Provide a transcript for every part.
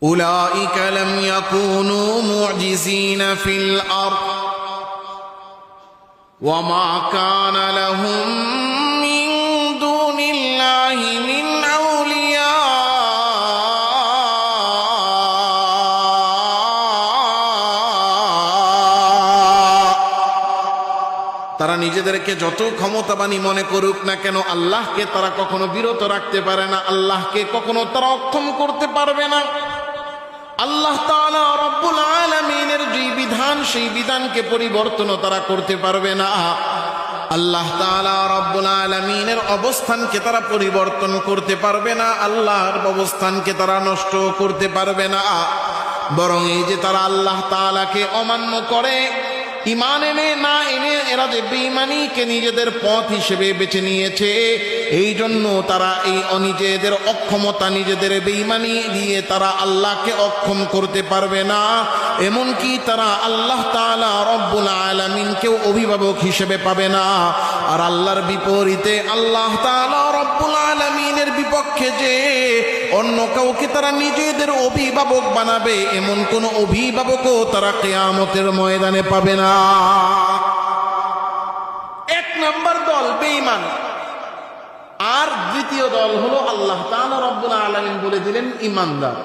أولئك لم يكونوا معجزين في الأرض وما كان لهم من دون الله من أولياء তারা নিজেদেরকে যত ক্ষমতাবানী মনে করুক না কেন, আল্লাহকে তারা কখনো বিরত রাখতে পারে না, আল্লাহকে কখনো তারা অক্ষম করতে পারবে না। আল্লাহ তাআলা রব্বুল আলামিনের যে বিধান, সেই বিধানকে পরিবর্তনও তারা করতে পারবে না। আল্লাহ তাআলা রব্বুল আলামিনের অবস্থানকে তারা পরিবর্তন করতে পারবে না, আল্লাহর অবস্থানকে তারা নষ্ট করতে পারবে না। বরং এই যে তারা আল্লাহ তাআলাকে অমান্য করে, ঈমান এনে না এনে এরা যে বেঈমানিকে নিজেদের পথ হিসেবে বেছে নিয়েছে, এই জন্য তারা এই নিজেদের অক্ষমতা, নিজেদের বেঈমানি দিয়ে তারা আল্লাহকে অক্ষম করতে পারবে না। এমনকি তারা আল্লাহ তাআলা রব্বুল আলামিনকেও অভিভাবক হিসেবে পাবে না। আর আল্লাহর বিপরীতে আল্লাহ তাআলা রব্বুল আলামিনের বিপক্ষে যে অন্য কাউকে তারা নিজেদের অভিভাবক বানাবে, এমন কোন অভিভাবকও তারা কিয়ামতের ময়দানে পাবে না। এক নাম্বার দল বেঈমান, আর দ্বিতীয় দল হলো আল্লাহ তাআলা রব্বুল আলামিন বলে দিলেন ঈমানদার।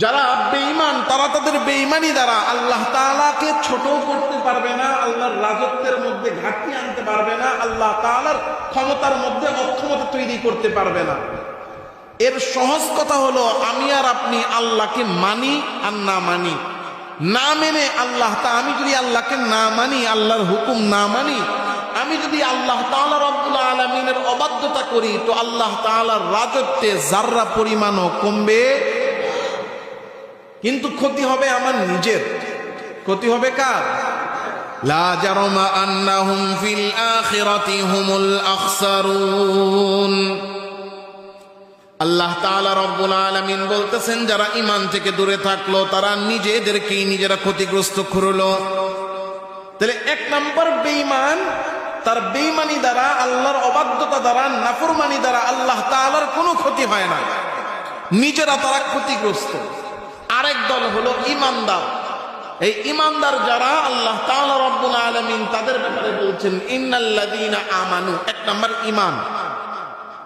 যারা বেঈমান তারা তাদের বেঈমানি দ্বারা আল্লাহ তাআলাকে ছোট করতে পারবে না, আল্লাহর রাজত্বের মধ্যে ঘাটতি আনতে পারবে না, আল্লাহ তাআলার ক্ষমতার মধ্যে অক্ষমতা তৈরি করতে পারবে না। এর সহজ কথা হলো, আমি আর আপনি আল্লাহকে মানি আর না মানি, না মেনে আমি যদি আল্লাহকে না মানি, আল্লাহর হুকুম না মানি, আমি যদি আল্লাহ তাআলা রব্বুল আলামিনের অবাধ্যতা করি, তো আল্লাহ তাআলার রাজত্বে যাররা পরিমাণও কমবে, কিন্তু ক্ষতি হবে আমার নিজের। ক্ষতি হবে কার? লা জারমা আন্নাহুম ফিল আখিরাতি হুমুল আখসারুন। আল্লাহ তাআলা রব্বুল আলামিন বলতেছেন, যারা ঈমান থেকে দূরে থাকলো তারা নিজেদেরকেই নিজেরা ক্ষতিগ্রস্ত করলো। তাহলে এক নম্বর বেঈমান, তার বেঈমানি দ্বারা, আল্লাহর অবাধ্যতা দ্বারা, নাফরমানি দ্বারা আল্লাহ তাআলার কোনো ক্ষতি হয় না, নিজেরা তারা ক্ষতিগ্রস্ত। আরেক দল হলো ঈমানদার। এই ঈমানদার যারা, আল্লাহ তাআলা রব্বুল আলামিন তাদের ব্যাপারে বলছেন ইন্নাল্লাযীনা আমানু, এক নম্বর ঈমান,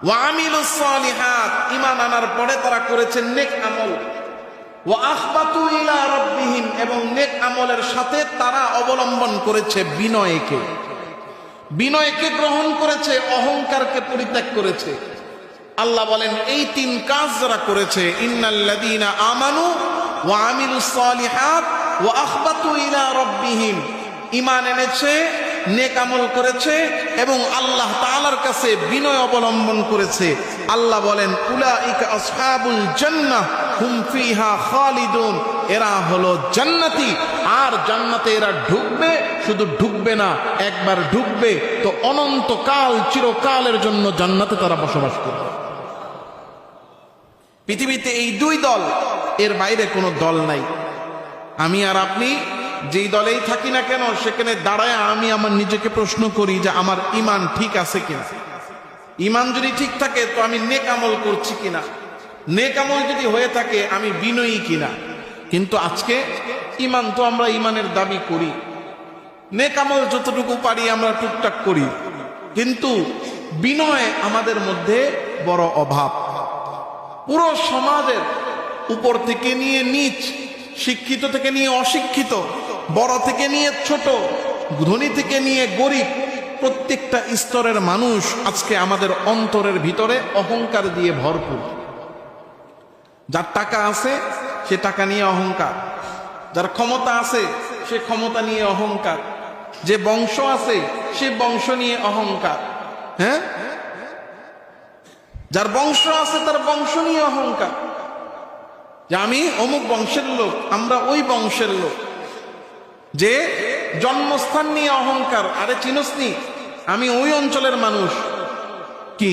ওয়া আমিলুস সালিহাত, ঈমান আনার পরে তারা করেছেন নেক আমল, ওয়া আখবাতু ইলা রাব্বিহিম, এবং নেক আমলের সাথে তারা অবলম্বন করেছে বিনয়কে, বিনয়কে গ্রহণ করেছে, অহংকারকে পরিত্যাগ করেছে। আল্লাহ বলেন এই তিন কাজ যারা করেছে, ইন্নাল্লাযীনা আমানু ওয়া আমিলুস সালিহাত ওয়া আখবাতু ইলা রাব্বিহিম, ঈমান এনেছে, নেক আমল করেছে এবং আল্লাহ তাআলার কাছে বিনয় অবলম্বন করেছে। আল্লাহ বলেন উলাইকা আসহাবুল জান্নাহ হুম ফিহা খালিদুন, এরা হলো জান্নাতি, আর জান্নাতে এরা ঢুকবে, শুধু ঢুকবে না, একবার ঢুকবে তো অনন্তকাল, চিরকালের জন্য জান্নাতে তারা বসবাস করবে। পৃথিবীতে এই দুই দল, এর বাইরে কোনো দল নাই। আমি আর আপনি যেই দলেই থাকি না কেন, সেখানে দাঁড়ায় আমি আমার নিজেকে প্রশ্ন করি যে আমার ঈমান ঠিক আছে কিনা। ঈমান যদি ঠিক থাকে তো আমি নেক আমল করছি কিনা, নেক আমল যদি হয়ে থাকে আমি বিনয়ী কিনা। কিন্তু আজকে ঈমান তো আমরা ঈমানের দাবি করি, নেক আমল যতটুকু পারি আমরা টুকটাক করি, কিন্তু বিনয় আমাদের মধ্যে বড় অভাব। পুরো সমাজের উপর থেকে নিয়ে নিচ, শিক্ষিত থেকে নিয়ে অশিক্ষিত, বড় থেকে নিয়ে ছোট, ধনী থেকে নিয়ে গরিব, প্রত্যেকটা স্তরের মানুষ আজকে আমাদের অন্তরের ভিতরে অহংকার দিয়ে ভরপুর। যার টাকা আছে সে টাকা নিয়ে অহংকার, যার ক্ষমতা আছে সে ক্ষমতা নিয়ে অহংকার, যে বংশ আছে সে বংশ নিয়ে অহংকার। হ্যাঁ, যার বংশ আছে তার বংশ নিয়ে অহংকার, যে আমি অমুক বংশের লোক, আমরা ওই বংশের লোক। যে জন্মস্থান নিয়ে অহংকার, আরে চিনসনি আমি ওই অঞ্চলের মানুষ, কি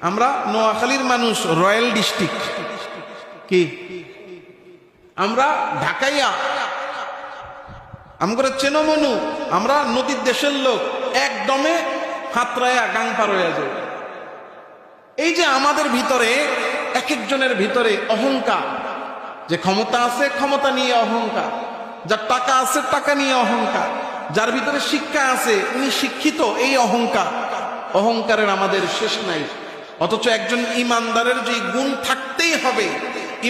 আমরা নোয়াখালীর মানুষ, রয়্যাল ডিস্ট্রিক্ট, কি আমরা ঢাকাইয়া, আমরা চেনমনু, আমরা নদীর দেশের লোক, একদমে হাতরায়া গাং পার হয়ে যায়। এই যে আমাদের ভিতরে এক একজনের ভিতরে অহংকার, যে ক্ষমতা আছে ক্ষমতা নিয়ে অহংকার, যার টাকা আছে টাকা নিয়ে অহংকার, যার ভিতরে শিক্ষা আছে উনি শিক্ষিত, এই অহংকার। অহংকারের আমাদের শেষ নাই। অথচ একজন ইমানদারের যে গুণ থাকতেই হবে,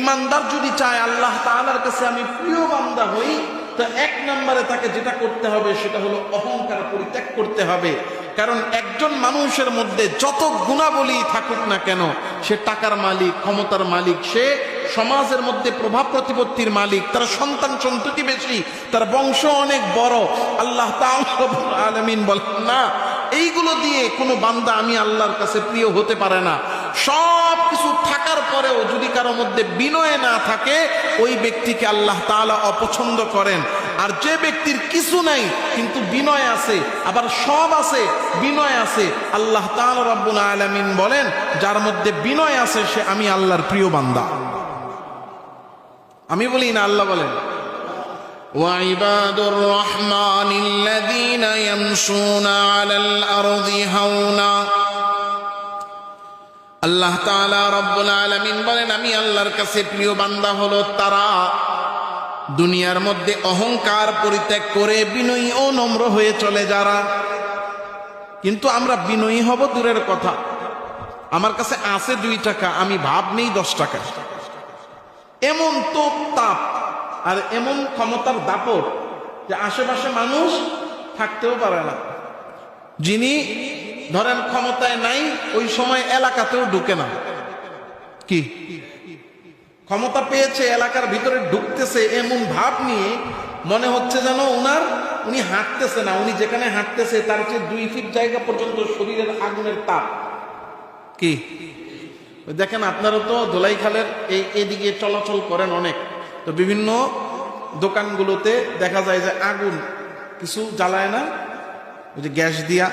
ইমানদার যদি চায় আল্লাহ তাআলার কাছে আমি প্রিয় বান্দা হই, তো এক নম্বরে তাকে যেটা করতে হবে সেটা হলো অহংকার পরিত্যাগ করতে হবে। কারণ একজন মানুষের মধ্যে যত গুণাবলী থাকুক না কেন, সে টাকার মালিক, ক্ষমতার মালিক, সে সমাজের মধ্যে প্রভাব প্রতিপত্তির মালিক, তার সন্তান সন্ততি বেশি, তার বংশ অনেক বড়, আল্লাহ তাআলা রব্বুল আলামিন বলেন না এইগুলো দিয়ে কোনো বান্দা আমি আল্লাহর কাছে প্রিয় হতে পারে না। সব কিছু থাকার পরেও যদি কারো মধ্যে বিনয় না থাকে, ওই ব্যক্তিকে আল্লাহ তাআলা অপছন্দ করেন। আর যে ব্যক্তির কিছু নাই কিন্তু বিনয় আছে, আবার সব আছে বিনয় আছে, আল্লাহ তাআলা রব্বুল আলামিন বলেন যার মধ্যে বিনয় আছে সে আমি আল্লাহর প্রিয় বান্দা। আমি বলি না, আল্লাহ বলেন وعباد الرحمن الذين يمشون على الأرض هونا। আল্লাহ তাআলা রব্বুল আলামিন বলেন আমি আল্লাহর কাছে প্রিয় বান্দা হলো তারা দুনিয়ার মধ্যে অহংকার পরিত্যাগ করে বিনয়ী ও নম্র হয়ে চলে যারা। কিন্তু আমরা বিনয়ী হব দূরের কথা, আমার কাছে আছে 2 টাকা, আমি ভাব নেই 10 টাকা, এমন তো তাপ আর এমন ক্ষমতার দাপট যে আশেপাশে মানুষ থাকতেও পারে না। যিনি ধরেন ক্ষমতায় নাই, ওই সময় এলাকাতেও ঢুকে না। কি ক্ষমতা পেয়েছে, এলাকার ভিতরে ঢুকতেছে এমন ভাব নিয়ে, মনে হচ্ছে যেন উনি হাঁটতেছে না, উনি যেখানে হাঁটতেছে তার চেয়ে 2 ফিট জায়গা পর্যন্ত শরীরের আগুনের তাপ। কি দেখেন, আপনারা তো ধোলাইখালের এদিকে চলাচল করেন অনেক, তো বিভিন্ন দোকানগুলোতে দেখা যায় যে আগুন কিছু জ্বালায় না, ওই যে গ্যাস দিয়া,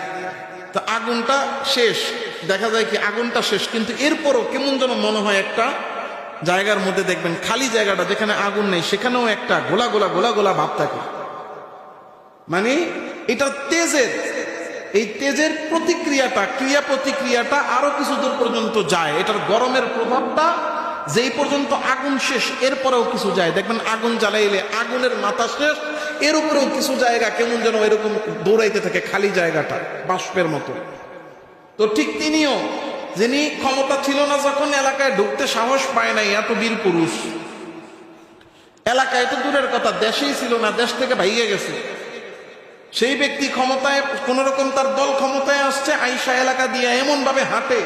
তো আগুনটা শেষ, দেখা যায় কি আগুনটা শেষ, কিন্তু এরপরও কেমন যেন মনে হয় একটা জায়গার মধ্যে দেখবেন খালি জায়গাটা যেখানে আগুন নেই সেখানেও একটা গোলা গোলা গোলা গোলা ভাব থাকে। মানে এটা তেজের, এই তেজের প্রতিক্রিয়াটা, ক্রিয়া প্রতিক্রিয়াটা আরো কিছু দূর পর্যন্ত যায়। এটার গরমের প্রভাবটা যেই পর্যন্ত আগুন শেষ, এরপরেও কিছু যায়। দেখবেন আগুন জ্বালাইলে আগুনের মাথা শেষ, এর উপরেও কিছু জায়গা কেমন যেন এরকম দৌড়াইতে থাকে, খালি জায়গাটা বাষ্পের মতো। তো ঠিক তিনিও, যিনি ক্ষমতা ছিল না যখন, এলাকায় ঢুকতে সাহস পায় নাই, এত বীর পুরুষ, এলাকায় তো দূরের কথা, দেশেই ছিল না, দেশ থেকে ভাইয়ে গেছে। সেই ব্যক্তি ক্ষমতায়, কোন রকম তার দল ক্ষমতায় আসছে, আইসা এলাকা দিয়ে এমন ভাবে হাঁটে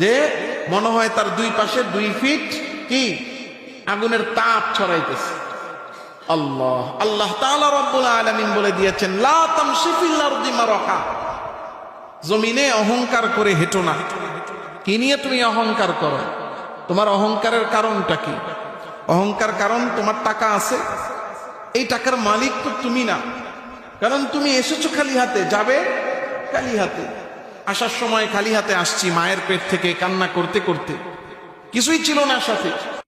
যে মনে হয় তার 2 পাশে 2 ফিট কি আগুনের তাপ ছড়াইতেছে। আল্লাহ তাআলা রব্বুল আলামিন বলে দিয়েছেন লা তামশি ফিল আরদি মারহা, জমিনে অহংকার করে হেঁটো না। কি নিয়ে তুমি অহংকার করো? তোমার অহংকারের কারণটা কি? অহংকার কারণ তোমার টাকা আছে, এই টাকার মালিক তো তুমি না, কারণ তুমি এসেছো খালি হাতে, যাবে খালি হাতে। আসার সময় খালি হাতে আসছি, মায়ের পেট থেকে কান্না করতে করতে, কিছুই ছিল না সাথে।